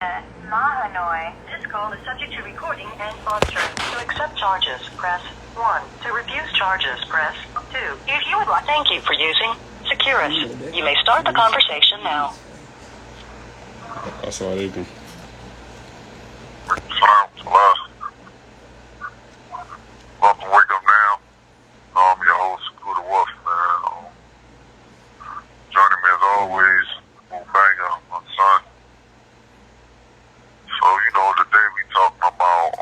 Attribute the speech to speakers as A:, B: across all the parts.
A: Mahanoy. This call is subject to recording and monitoring. To accept charges, press 1. To refuse charges, press 2. If you would like, thank you for using Securus. You may start the conversation now.
B: That's all they do.
C: Welcome, wake up now. Your host, Sekou, man. Joining me as always, Banger, my son. So, today we talking about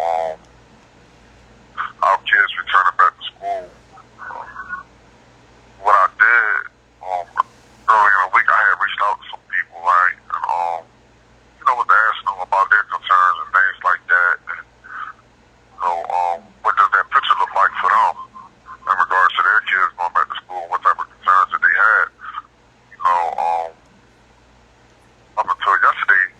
C: our kids returning back to school. What I did early in the week, I had reached out to some people, right? And was asking them about their concerns and things like that. And, what does that picture look like for them in regards to their kids going back to school? What type of concerns that they had? Up until yesterday,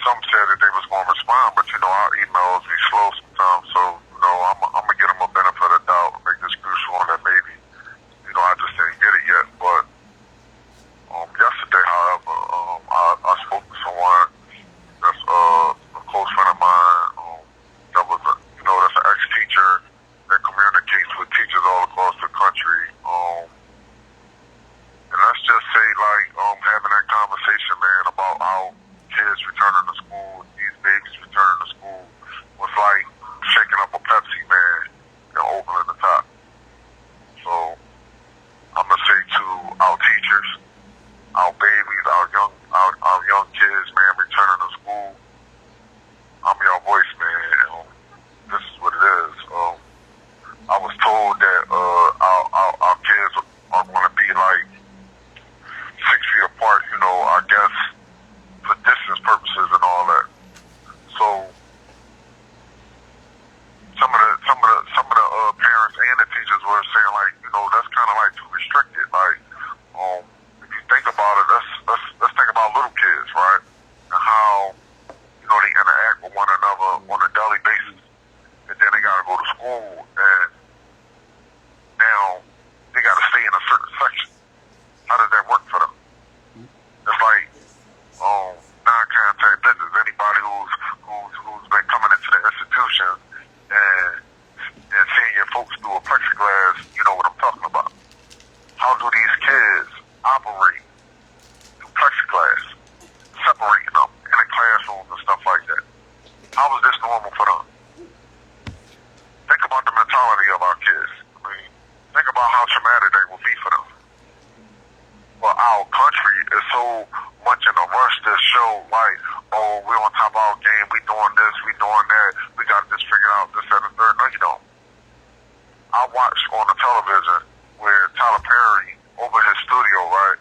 C: some said that they was going to respond, but our emails be slow sometimes. So, I'm gonna give them a benefit of the doubt and make this crucial on that maybe. I just didn't get it yet. But yesterday, however, I spoke to someone that's a close friend of mine. That was that's an ex-teacher that communicates with teachers all across the country. And let's just say, having that conversation, man, about how kids returning to school, these babies returning to school, was like shaking up a Pepsi, man, and opening the top. So, I'm gonna say to our teachers, our babies, our young kids, man, returning to school, I'm your voice, man. This is what it is. I was told that our kids are going to be 6 feet apart, I guess, for distance purposes and all that. So some of the parents and the teachers were saying that's kind of too restricted. If you think about it, let's think about little kids, right? And how they interact with one another on a daily basis, and then they gotta go to school, and now they gotta stay in a certain section. How does that work for them? It's non-contact business. Anybody who's been coming into the institution and seeing your folks through a plexiglass, you know what I'm talking about. How do these kids operate through plexiglass, separating them in the classrooms and stuff like that? How is this normal for them? Think about the mentality of our kids. Think about how traumatic they will be for them. But our country is so much in a rush to show we're on top of our game, we doing this, we doing that, we got this figured out, this, that, and the third. No, you don't. I watched on the television where Tyler Perry opened his studio, right,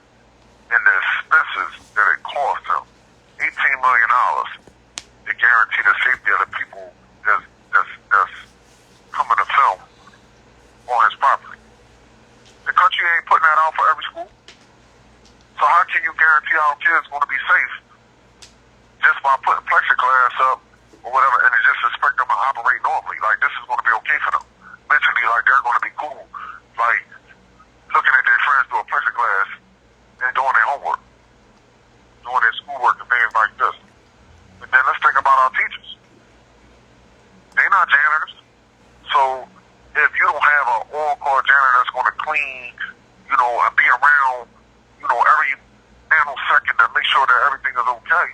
C: and the expenses that it cost him, $18 million, to guarantee the safety of the people that's coming to film on his property. The country ain't putting that out for every school. So how can you guarantee our kids going to be safe just by putting plexiglass up or whatever, and just expect them to operate normally? This is going to be okay for them. Mentally, they're going to be cool. Looking at their friends through a plexiglass and doing their homework, doing their schoolwork and things like this. And then let's think about our teachers. They're not janitors. So if you don't have an on-call janitor that's going to clean, and be around, every nanosecond to make sure that everything is okay,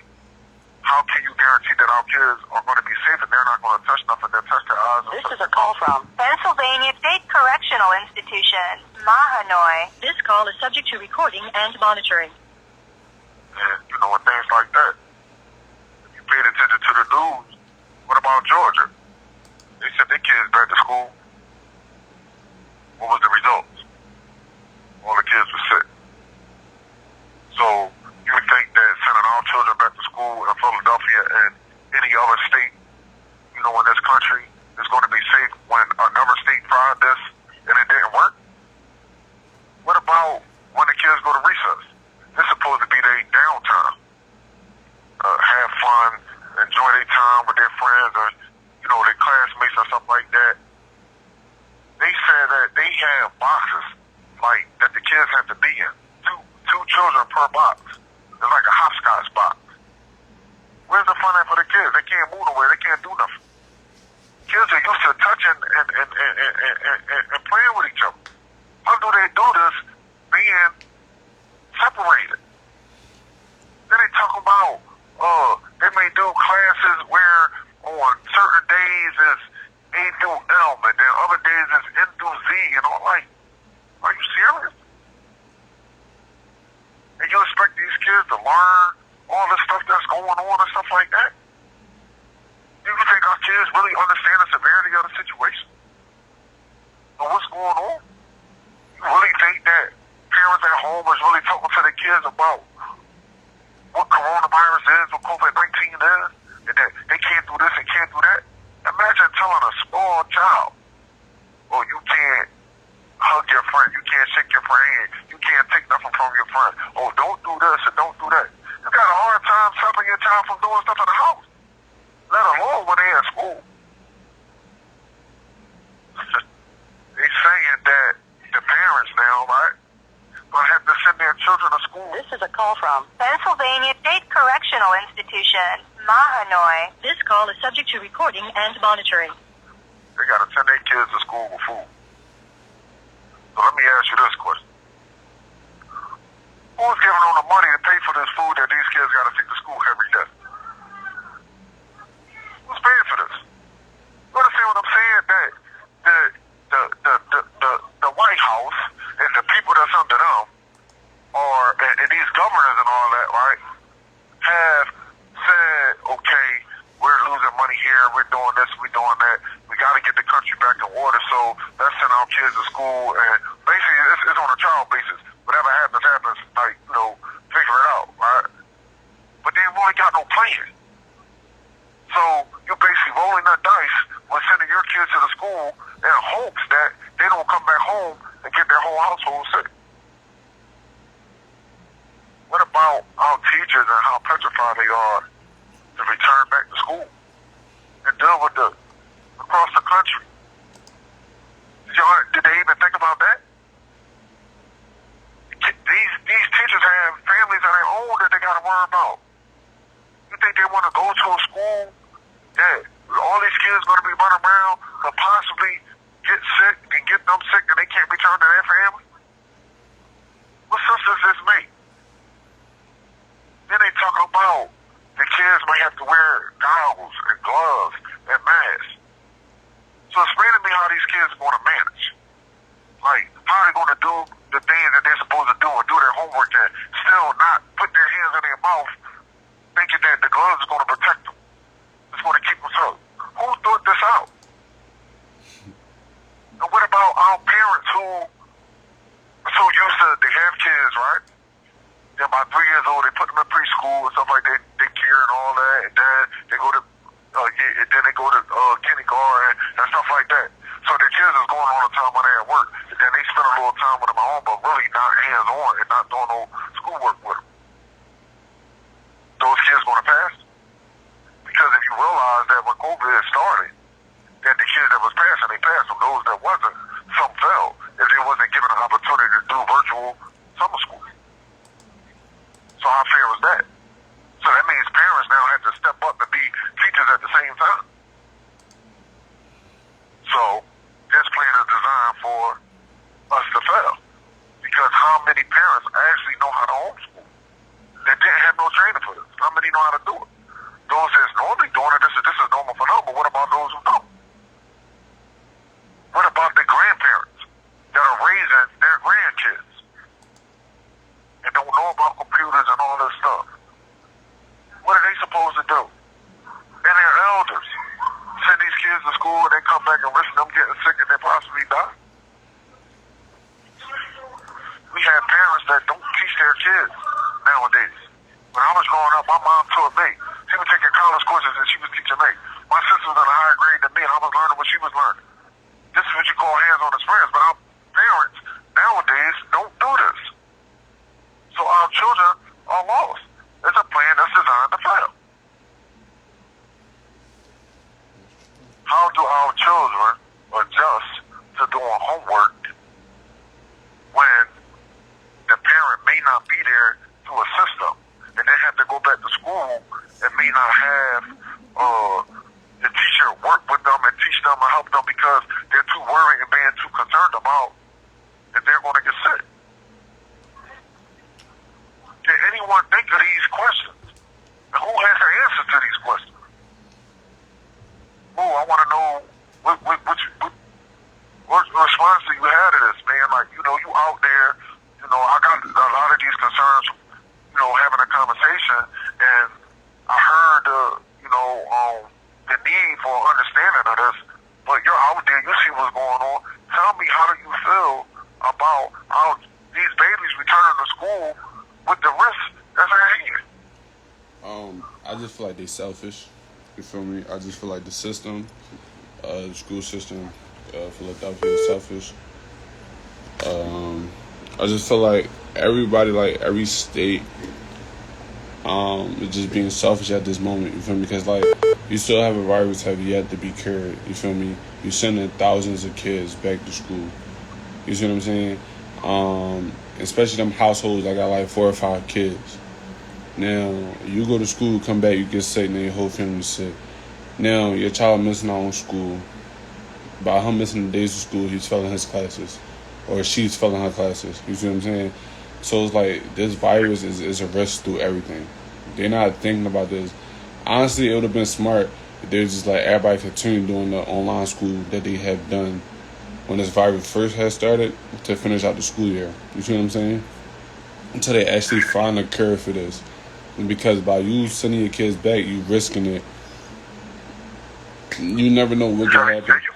C: how can you guarantee that our kids are going to be safe and they're not going to touch nothing, they'll touch their eyes?
A: This is a call from Pennsylvania State Correctional Institution, Mahanoy. This call is subject to recording and monitoring.
C: And, and things like that. If you paid attention to the news, what about Georgia? They sent their kids back to school. What was the result? All the kids were sick. So you would think that sending our children back to school in Philadelphia and any other state, in this country, is going to be safe when another state tried this and it didn't work? What about when the kids go to recess? It's supposed to be their downtime. Have fun, enjoy their time with their friends or, their classmates or something like that. They said that they have boxes that the kids have to be in. Two children per box. It's like a hopscotch box. Where's the fun at for the kids? They can't move nowhere. They can't do nothing. Kids are used to touching and playing with each other. How do they do this being separated? Then they talk about, they may do classes where on certain days is A through M and then other days is N through Z and all. Like, are you serious? And you expect these kids to learn all the stuff that's going on and stuff like that? Do you think our kids really understand the severity of the situation? Or what's going on? You really think that parents at home is really talking to their kids about what coronavirus is, what COVID-19 is, and that they can't do this and can't do that? Imagine telling a small child, oh, you can't hug your friend, you can't shake your friend hand, you can't take nothing from your friend, oh, don't do this and don't do that. You got a hard time stopping your child from doing stuff in the house, let alone when they're at school. They saying that the parents now, right, gonna have to send their children to school.
A: This is a call from Pennsylvania State Correctional Institution, Mahanoy. This call is subject to recording and monitoring.
C: They gotta send their kids to school with food. So let me ask you this question. Who's giving them the money to pay for this food that these kids gotta take to school every day? Who's paying for this? You understand what I'm saying? That the White House and the people that's under them and these governors and all that, right, have said, okay, we're losing money here, we're doing this, we're doing that, we got to get the country back in order, so let's send our kids to school, and basically it's on a trial basis. Whatever happens, like, figure it out, right? But they really got no plan. So you're basically rolling the dice with sending your kids to the school in hopes that they don't come back home and get their whole household sick. What about our teachers and how petrified they are to return back to school and deal with across the country? Did they even think about that? These teachers have families of their own that they got to worry about. You think they want to go to a school that all these kids going to be running around could possibly get sick and get them sick and they can't return to their family? What sense does this make? Then they talk about the kids might have to wear goggles and gloves and masks. So explain to me how these kids are going to manage. Like, how are they going to do the things that they're supposed to do and do their homework and still not put their hands in their mouth thinking that the gloves are going to protect them? It's going to keep them safe. Who thought this out? And what about our parents who are so used to, they have kids, right? They're about 3 years old, they put them in preschool and stuff like that, they care and all that, and then they go to kindergarten and stuff like that. So their kids is going all the time when they're at work, and then they spend a little time with them at home, but really not hands-on and not doing no schoolwork with them. Those kids going to pass? Because if you realize that when COVID started, that the kids that was passing, they passed them. Those that wasn't, some fell if they wasn't given an opportunity to do virtual summer school. So how fair was that? So that means parents now have to step up and be teachers at the same time. So this plan is designed for us to fail. Because how many parents actually know how to homeschool that didn't have no training for this? How many know how to do it? Those that's normally doing it, this is normal for them, but what about those who don't? What about the grandparents that are raising their grandkids and don't know about computers and all this stuff? What are they supposed to do? And their elders send these kids to school and they come back and risk them getting sick and they possibly die? We have parents that don't teach their kids nowadays. When I was growing up, my mom taught me. She was taking college courses and she was teaching me. My sister was in a higher grade than me and I was learning what she was learning. This is what you call hands-on experience, but our parents nowadays don't do this. So our children are lost. It's a plan that's designed to fail. How do our children adjust to doing homework when the parent may not be there to assist them, and they have to go back to school and may not have the teacher work with them and teach them and help them because they're too worried and being too concerned about if they're going to get sick. Did anyone think of these questions? And who has the answers to these questions? I want to know what response do you have to this, man? Like, you out there, I got a lot of these concerns, having a conversation, and I heard, the need for understanding of this, but you're out there, you see what's going on. Tell me, how do you feel about how these babies returning to school with the risk that's at hand?
B: I just feel like they selfish. You feel me? I just feel like the system, the school system, Philadelphia is selfish. I just feel like everybody, like every state, is just being selfish at this moment. You feel me? Because like you still have a virus have yet to be cured. You feel me? You sending thousands of kids back to school. You see what I'm saying? Especially them households that got like 4 or 5 kids. Now, you go to school, come back, you get sick, and your whole family's sick. Now, your child missing out on school. By him missing the days of school, he's failing his classes. Or she's failing her classes. You see what I'm saying? So it's like, this virus is a risk through everything. They're not thinking about this. Honestly, it would have been smart if they're just like, everybody continue doing the online school that they have done when this virus first had started to finish out the school year. You see what I'm saying? Until they actually find a cure for this. Because by you sending your kids back, you risking it. You never know what can happen.
C: Have you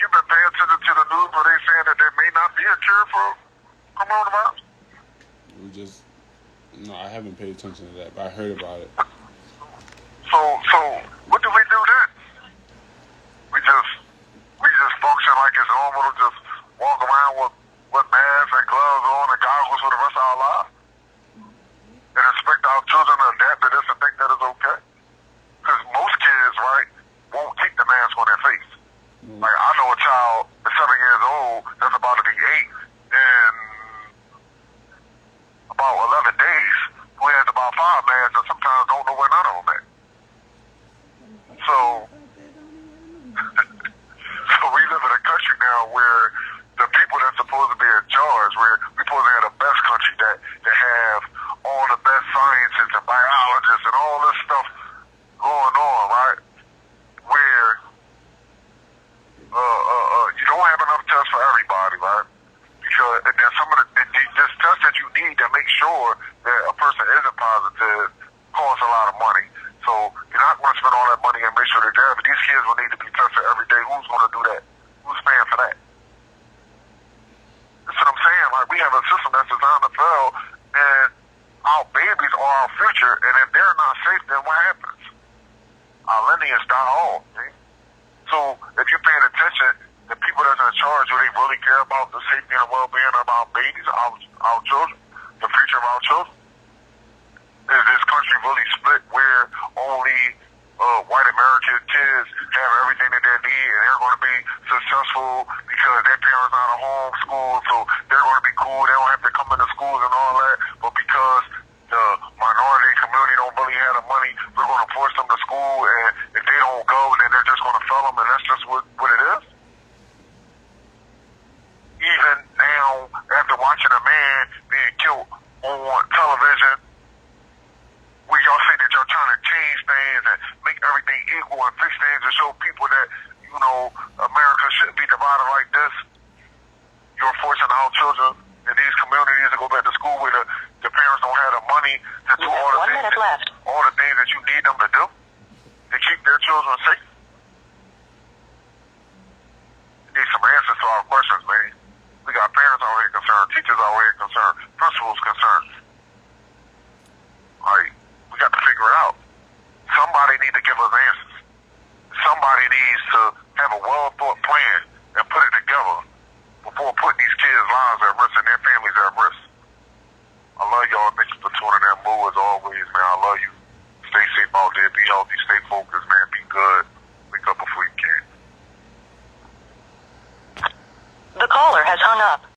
C: been paying attention to the news where they saying that there may not be a cure for coronavirus?
B: No, I haven't paid attention to that, but I heard about it.
C: So what do we do then? We just function like it's normal to just walk around with masks and gloves on and goggles for the rest of our lives? And expect our children to adapt to this and think that it's okay? Because most kids, right, won't take the mask on their face. Like, I know a child that's 7 years old that's about to be 8 in about 11 days who has about 5 masks and sometimes don't know where none of them at. So we live in a country now where the people that's supposed to be in charge, where we're supposed to have the best country that have all the best scientists and biologists and all this stuff going on, right? Where you don't have enough tests for everybody, right? Because and then some of this test that you need to make sure that a person isn't positive costs a lot of money. So you're not going to spend all that money and make sure they're there, but these kids will need to be tested every day. Who's going to do that? Who's paying for that? That's what I'm saying. Like, we have a system that's designed to fail, and our babies are our future, and if they're not safe, then what happens? Our lineage die off, man. So if you're paying attention, the people that's in charge, do they really care about the safety and well-being of our babies, our children, the future of our children? Is this country really split where only white American kids have everything that they need and they're going to be successful because their parents are out of homeschool, so they're going to be cool, they don't have to come into schools and all that, but because the minority community don't really have the money, we're going to force them to school, and if they don't go, then they're just going to fail them, and that's just what it is? Even now, after watching a man being killed on television, where y'all say that y'all trying to change things and make everything equal and fix things and show people that, America shouldn't be divided like this, you're forcing our children in these communities to go back to school where the parents don't have the money to do all the things that you need them to do to keep their children safe. We need some answers to our questions, man. We got parents already concerned, teachers already concerned, principals concerned.